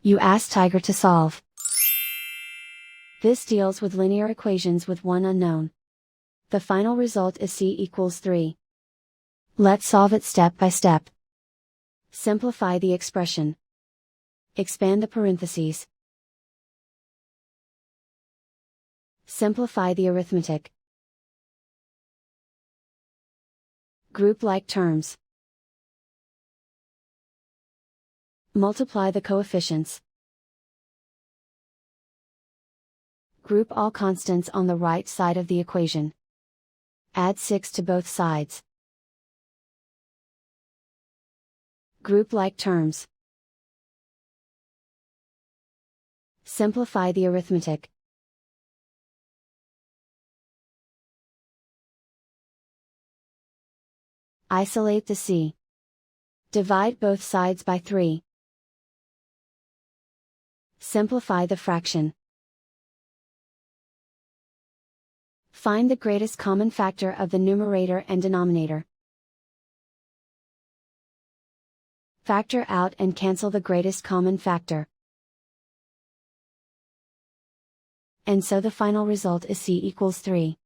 You ask Tiger to solve. This deals with linear equations with one unknown. The final result is c equals 3. Let's solve it step by step. Simplify the expression. Expand the parentheses. Simplify the arithmetic. Group like terms. Multiply the coefficients. Group all constants on the right side of the equation. Add 6 to both sides. Group like terms. Simplify the arithmetic. Isolate the c. Divide both sides by 3. Simplify the fraction. Find the greatest common factor of the numerator and denominator. Factor out and cancel the greatest common factor. And so the final result is c equals 3.